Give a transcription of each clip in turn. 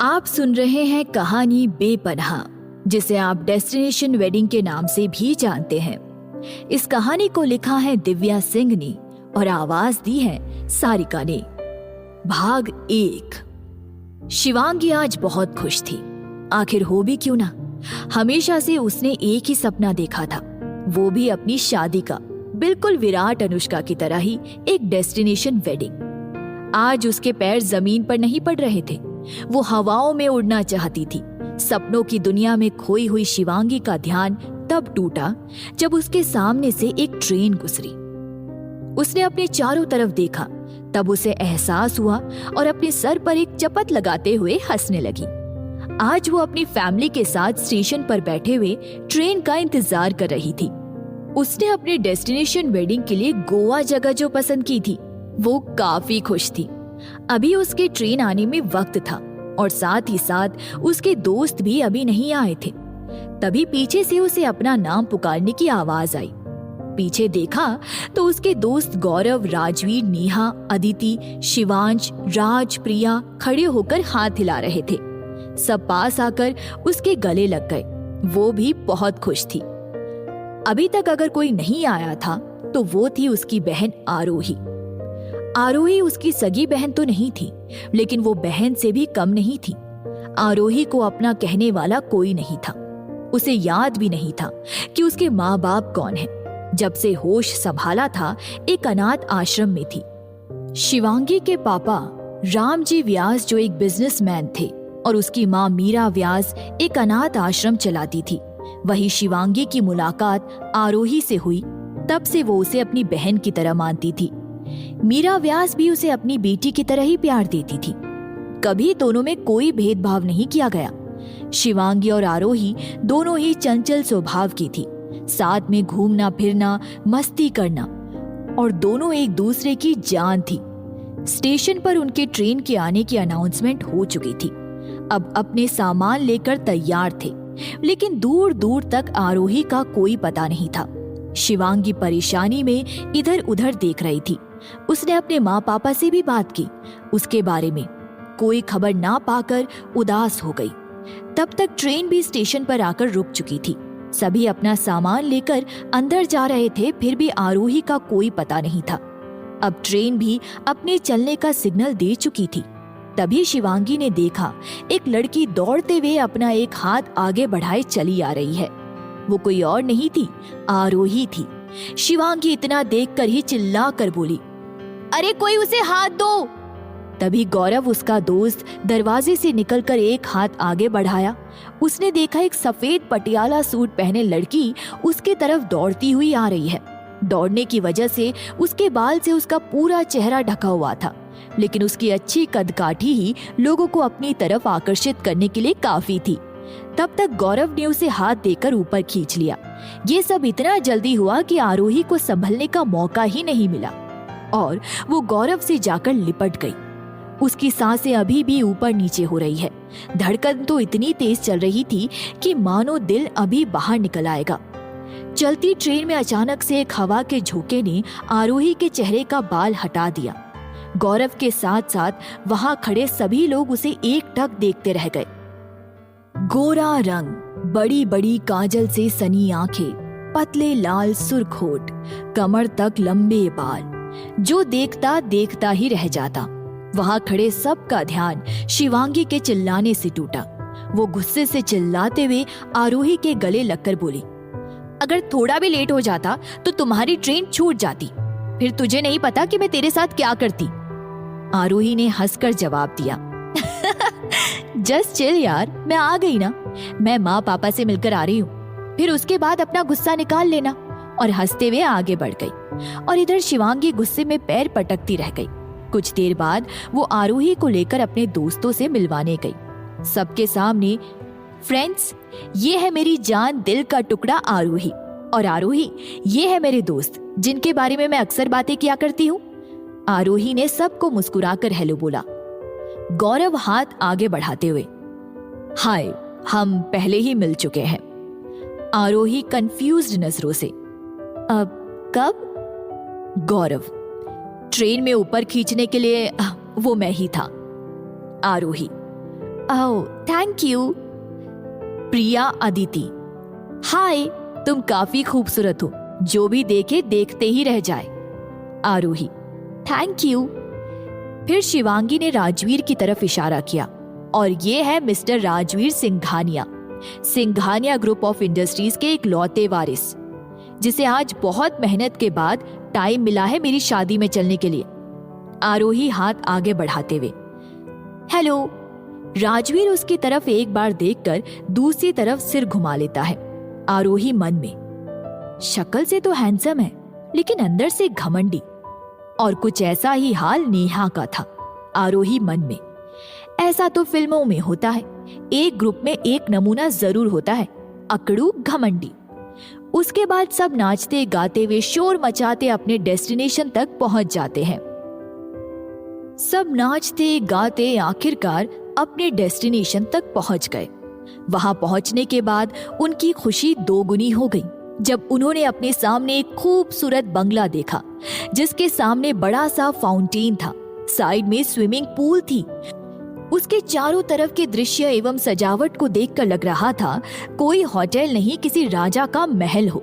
आप सुन रहे हैं कहानी बेपनाह, जिसे आप डेस्टिनेशन वेडिंग के नाम से भी जानते हैं। इस कहानी को लिखा है दिव्या सिंह ने और आवाज दी है सारिका ने। भाग 1। शिवांगी आज बहुत खुश थी। आखिर हो भी क्यों ना, हमेशा से उसने एक ही सपना देखा था, वो भी अपनी शादी का, बिल्कुल विराट अनुष्का की तरह ही एक डेस्टिनेशन वेडिंग। आज उसके पैर जमीन पर नहीं पड़ रहे थे, वो हवाओं में उड़ना चाहती थी। सपनों की दुनिया में खोई हुई शिवांगी का ध्यान तब टूटा जब उसके सामने से एक ट्रेन गुजरी। उसने अपने चारों तरफ देखा, तब उसे एहसास हुआ और अपने सर पर एक चपत लगाते हुए हंसने लगी। आज वो अपनी फैमिली के साथ स्टेशन पर बैठे हुए ट्रेन का इंतजार कर रही थी। उसने अपने डेस्टिनेशन वेडिंग के लिए गोवा जगह जो पसंद की थी, वो काफी खुश थी। अभी उसके ट्रेन आने में वक्त था और साथ ही साथ उसके दोस्त भी अभी नहीं आए थे। तभी पीछे से उसे अपना नाम पुकारने की आवाज आई। पीछे देखा तो उसके दोस्त गौरव, राजवीर, नेहा, अदिति, शिवांश, राज, प्रिया खड़े होकर हाथ हिला रहे थे। सब पास आकर उसके गले लग गए। वो भी बहुत खुश थी। अभी तक अगर कोई नहीं आया था तो वो थी उसकी बहन आरोही। आरोही उसकी सगी बहन तो नहीं थी, लेकिन वो बहन से भी कम नहीं थी। आरोही को अपना कहने वाला कोई नहीं था। उसे याद भी नहीं था कि उसके माँ बाप कौन हैं। जब से होश संभाला था, एक अनाथ आश्रम में थी। शिवांगी के पापा रामजी व्यास जो एक बिजनेसमैन थे और उसकी माँ मीरा व्यास एक अनाथ आश्रम चलाती थी। वही शिवांगी की मुलाकात आरोही से हुई। तब से वो उसे अपनी बहन की तरह मानती थी। मीरा व्यास भी उसे अपनी बेटी की तरह ही प्यार देती थी। कभी दोनों में कोई भेदभाव नहीं किया गया। शिवांगी और आरोही दोनों ही चंचल स्वभाव की थी। साथ में घूमना फिरना, मस्ती करना, और दोनों एक दूसरे की जान थी। स्टेशन पर उनके ट्रेन के आने की अनाउंसमेंट हो चुकी थी। अब अपने सामान लेकर तैयार थे, लेकिन दूर दूर तक आरोही का कोई पता नहीं था। शिवांगी परेशानी में इधर उधर देख रही थी। उसने अपने माँ पापा से भी बात की उसके बारे में। कोई खबर ना पाकर उदास हो गई। तब तक ट्रेन भी स्टेशन पर आकर रुक चुकी थी। सभी अपना सामान लेकर अंदर जा रहे थे, फिर भी आरोही का कोई पता नहीं था। अब ट्रेन भी अपने चलने का सिग्नल दे चुकी थी। तभी शिवांगी ने देखा एक लड़की दौड़ते हुए अपना एक हाथ आगे बढ़ाए चली आ रही है। वो कोई और नहीं थी, आरोही थी। शिवांगी इतना देखकर ही चिल्ला कर बोली, अरे कोई उसे हाथ दो। तभी गौरव, उसका दोस्त, दरवाजे से निकलकर एक हाथ आगे बढ़ाया। उसने देखा एक सफेद पटियाला सूट पहने लड़की उसके तरफ दौड़ती हुई आ रही है। दौड़ने की वजह से उसके बाल से उसका पूरा चेहरा ढका हुआ था, लेकिन उसकी अच्छी कदकाठी ही लोगों को अपनी तरफ आकर्षित करने के लिए काफी थी। तब तक गौरव ने उसे हाथ देकर ऊपर खींच लिया। ये सब इतना जल्दी हुआ कि आरोही को संभलने का मौका ही नहीं मिला और वो गौरव से जाकर लिपट गई। उसकी सांसें अभी भी ऊपर नीचे हो रही है। धड़कन तो इतनी तेज चल रही थी कि मानो दिल अभी बाहर निकल आएगा। चलती ट्रेन में अचानक से एक हवा के झोंके ने आरोही के चेहरे का बाल हटा दिया। गौरव के साथ साथ वहां खड़े सभी लोग उसे एकटक देखते रह गए। गोरा रंग, बड़ी बड़ी काजल से सनी आंखें, पतले लाल सुर्ख होठ, कमर तक लंबे बाल, जो देखता देखता ही रह जाता। वहां खड़े सबका ध्यान शिवांगी के चिल्लाने से टूटा। वो गुस्से से चिल्लाते हुए आरोही के गले लगकर बोली, अगर थोड़ा भी लेट हो जाता तो तुम्हारी ट्रेन छूट जाती, फिर तुझे नहीं पता कि मैं तेरे साथ क्या करती। आरोही ने हंसकर जवाब दिया, जस्ट चिल यार, मैं आ गई ना, मैं माँ पापा से मिलकर आ रही हूँ, फिर उसके बाद अपना गुस्सा निकाल लेना। और हंसते हुए आगे बढ़ गई। और इधर शिवांगी गुस्से में पैर पटकती रह गई। कुछ देर बाद वो आरोही को लेकर अपने दोस्तों से मिलवाने गई। सबके सामने, फ्रेंड्स, ये है मेरी जान दिल का टुकड़ा आरोही, और आरोही ये है मेरे दोस्त जिनके बारे में मैं अक्सर बातें किया करती हूँ। आरोही ने सबको मुस्कुराकर हेलो बोला। गौरव हाथ आगे बढ़ाते हुए, हाय, हम पहले ही मिल चुके हैं। आरोही कंफ्यूज्ड नजरों से, अब कब? गौरव, ट्रेन में ऊपर खींचने के लिए वो मैं ही था। आरोही, ओह थैंक यू। प्रिया अदिति, हाय तुम काफी खूबसूरत हो, जो भी देखे देखते ही रह जाए। आरोही, थैंक यू। फिर शिवांगी ने राजवीर की तरफ इशारा किया, और ये है mister Rajveer Singhania, Singhania group of industries के इकलौते वारिस, जिसे आज बहुत मेहनत के बाद टाइम मिला है मेरी शादी में चलने के लिए। आरोही हाथ आगे बढ़ाते हुए, हेलो। राजवीर उसकी तरफ एक बार देखकर दूसरी तरफ सिर घुमा लेता है। आरोही मन में, शक्ल से तो हैंडसम है लेकिन अंदर से घमंडी। और कुछ ऐसा ही हाल नेहा का था। आरोही मन में, ऐसा तो फिल्मों में होता है, एक ग्रुप में एक नमूना जरूर होता है, अकड़ू घमंडी। उसके बाद सब नाचते गाते हुए शोर मचाते अपने डेस्टिनेशन तक पहुंच जाते हैं। सब नाचते गाते आखिरकार अपने डेस्टिनेशन तक पहुंच गए। वहां पहुंचने के बाद उनकी खुशी दोगुनी हो गई जब उन्होंने अपने सामने एक खूबसूरत बंगला देखा, जिसके सामने बड़ा सा फाउंटेन था, साइड में स्विमिंग पूल थी। उसके चारों तरफ के दृश्य एवं सजावट को देखकर लग रहा था कोई होटल नहीं, किसी राजा का महल हो।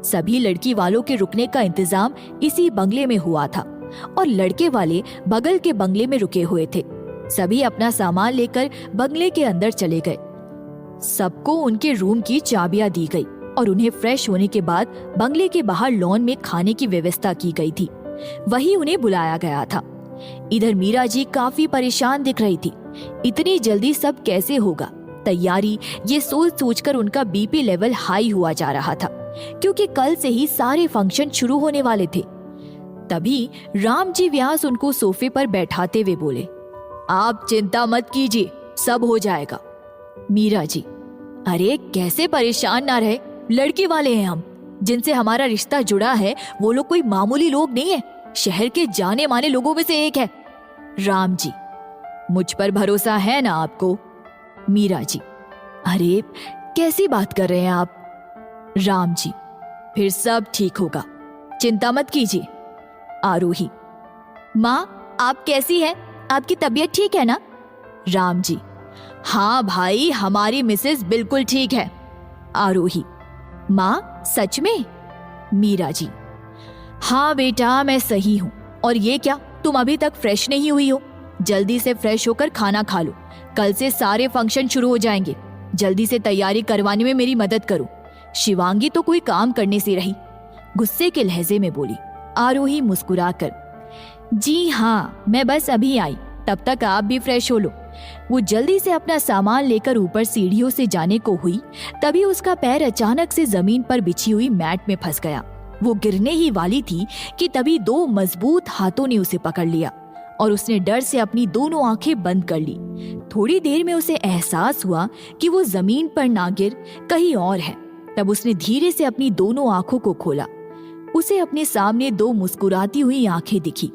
सभी लड़की वालों के रुकने का इंतजाम इसी बंगले में हुआ था और लड़के वाले बगल के बंगले में रुके हुए थे। सभी अपना सामान लेकर बंगले के अंदर चले गए। सबको उनके रूम की चाबियां दी गई और उन्हें फ्रेश होने के बाद बंगले के बाहर लॉन में खाने की व्यवस्था की गई थी। वही उन्हें बुलाया गया था। इधर मीरा जी काफी परेशान दिख रही थी। इतनी जल्दी सब कैसे होगा तैयारी, ये सोच सोचकर उनका बीपी लेवल हाई हुआ जा रहा था, क्योंकि कल से ही सारे फंक्शन शुरू होने वाले थे। तभी राम जी व्यास उनको सोफे पर बैठाते हुए बोले, आप चिंता मत कीजिए, सब हो जाएगा। मीरा जी, अरे कैसे परेशान ना रहे, लड़के वाले हैं हम, जिनसे हमारा रिश्ता जुड़ा है वो लोग कोई मामूली लोग नहीं है, शहर के जाने माने लोगों में से एक है। राम जी, मुझ पर भरोसा है ना आपको? मीरा जी, अरे कैसी बात कर रहे हैं आप? राम जी, फिर सब ठीक होगा, चिंता मत कीजिए। आरोही, माँ आप कैसी हैं? आपकी तबीयत ठीक है ना? राम जी, हाँ भाई, हमारी मिसेस बिल्कुल ठीक है। आरोही, माँ सच में? मीरा जी, हाँ बेटा मैं सही हूँ। और ये क्या, तुम अभी तक फ्रेश नहीं हुई हो? जल्दी से फ्रेश होकर खाना खा लो, कल से सारे फंक्शन शुरू हो जाएंगे। जल्दी से तैयारी करवाने में मेरी मदद करो। शिवांगी तो कोई काम करने से रही, गुस्से के लहजे में बोली। आरोही मुस्कुराकर, जी हाँ मैं बस अभी आई, तब तक आप भी फ्रेश हो लो। वो जल्दी से अपना सामान लेकर ऊपर सीढ़ियों से जाने को हुई, तभी उसका पैर अचानक से जमीन पर बिछी हुई मैट में फंस गया। वो गिरने ही वाली थी कि तभी दो मजबूत हाथों ने उसे पकड़ लिया और उसने डर से अपनी दोनों आंखें बंद कर ली। थोड़ी देर में उसे एहसास हुआ कि वो जमीन पर ना गिर कहीं और है। तब उसने धीरे से अपनी दोनों आंखों को खोला। उसे अपने सामने दो मुस्कुराती हुई आंखें दिखी।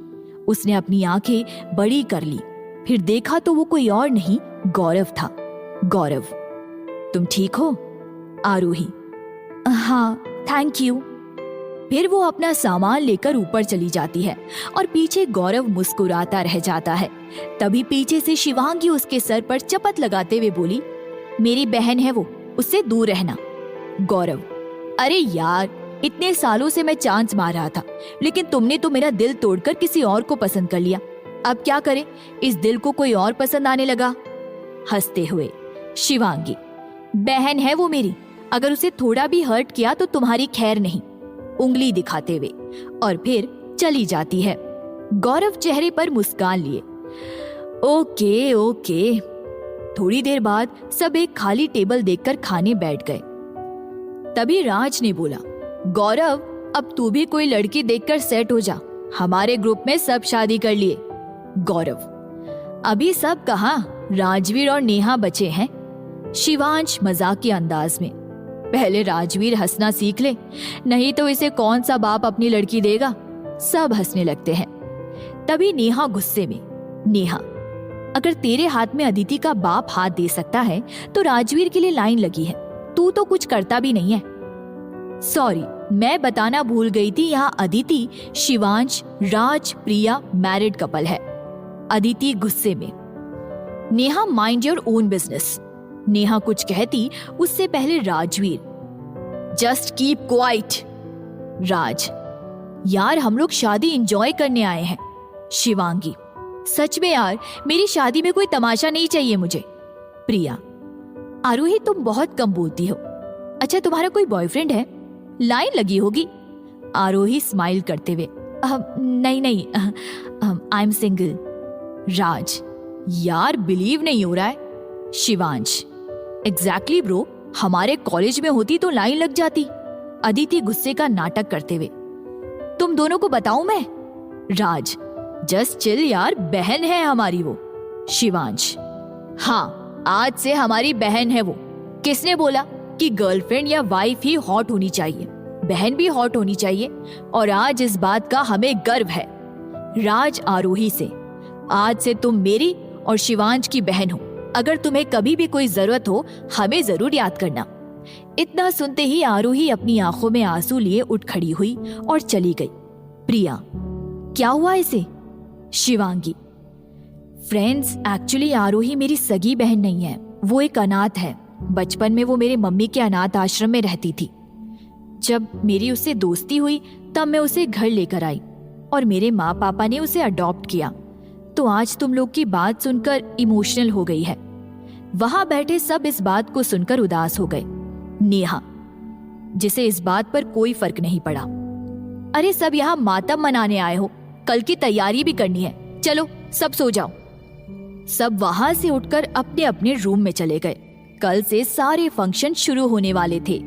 उसने अपनी आंखें बड़ी कर ली, फिर देखा तो वो कोई और नहीं, गौरव था। गौरव, तुम ठीक हो? आरोही, हाँ थैंक यू। फिर वो अपना सामान लेकर ऊपर चली जाती है और पीछे गौरव मुस्कुराता रह जाता है। तभी पीछे से शिवांगी उसके सर पर चपत लगाते हुए बोली, मेरी बहन है वो, उससे दूर रहना। गौरव, अरे यार, इतने सालों से मैं चांस मार रहा था, लेकिन तुमने तो मेरा दिल तोड़कर किसी और को पसंद कर लिया। अब क्या करें, इस दिल को कोई और पसंद आने लगा। हंसते हुए शिवांगी, बहन है वो मेरी, अगर उसे थोड़ा भी हर्ट किया तो तुम्हारी खैर नहीं, उंगली दिखाते हुए, और फिर चली जाती है। गौरव चेहरे पर मुस्कान लिए, ओके ओके। थोड़ी देर बाद सब एक खाली टेबल देखकर खाने बैठ गए। तभी राज ने बोला, गौरव अब तू भी कोई लड़की देखकर सेट हो जा, हमारे ग्रुप में सब शादी कर लिए। गौरव, अभी सब कहाँ, राजवीर और नेहा बचे हैं। शिवांश मजाक के अंदाज में, पहले राजवीर हंसना सीख ले, नहीं तो इसे कौन सा बाप अपनी लड़की देगा। सब हंसने लगते हैं। तभी नेहा गुस्से में, नेहा अगर तेरे हाथ में अदिति का बाप हाथ दे सकता है तो राजवीर के लिए लाइन लगी है, तू तो कुछ करता भी नहीं है। सॉरी, मैं बताना भूल गई थी, यहाँ अदिति, शिवांश, राज, प्रिया मैरिड कपल है। अदिति गुस्से में, Neha mind your own business. Neha कुछ कहती उससे पहले राजवीर, जस्ट कीप क्वाइट। राज, यार हम लोग शादी एंजॉय करने आए हैं। शिवांगी, सच में यार मेरी शादी में कोई तमाशा नहीं चाहिए मुझे। प्रिया, आरोही तुम बहुत कम बोलती हो। अच्छा तुम्हारा कोई बॉयफ्रेंड है? लाइन लगी होगी। आरोही स्माइल करते हुए, नहीं आई एम सिंगल। राज, यार बिलीव नहीं हो रहा है। शिवांश, एग्जैक्टली ब्रो, हमारे कॉलेज में होती तो लाइन लग जाती। अदिति गुस्से का नाटक करते हुए, तुम दोनों को बताऊं मैं? राज, जस्ट चिल यार, बहन है हमारी वो। शिवांश, हाँ आज से हमारी बहन है वो। किसने बोला कि गर्लफ्रेंड या वाइफ ही हॉट होनी चाहिए? बहन भी हॉट होनी चाहिए और आज इस बात का हमें गर्व है। राज आरोही से, आज से तुम मेरी और शिवांश की बहन हो। अगर तुम्हें कभी भी कोई जरूरत हो हमें जरूर याद करना। इतना सुनते ही आरोही अपनी आंखों में आंसू लिए उठ खड़ी हुई और चली गई। प्रिया, क्या हुआ इसे? शिवांगी, फ्रेंड्स एक्चुअली आरोही मेरी सगी बहन नहीं है, वो एक अनाथ है। बचपन में वो मेरे मम्मी के अनाथ आश्रम में रहती थी। जब मेरी उससे दोस्ती हुई तब मैं उसे घर लेकर आई और मेरे माँ पापा ने उसे अडॉप्ट किया। तो आज तुम लोग की बात सुनकर इमोशनल हो गई है। वहां बैठे सब इस बात को सुनकर उदास हो गए। नेहा, जिसे इस बात पर कोई फर्क नहीं पड़ा, अरे सब यहाँ मातम मनाने आए हो, कल की तैयारी भी करनी है, चलो सब सो जाओ। सब वहां से उठकर अपने अपने रूम में चले गए। कल से सारे फंक्शन शुरू होने वाले थे।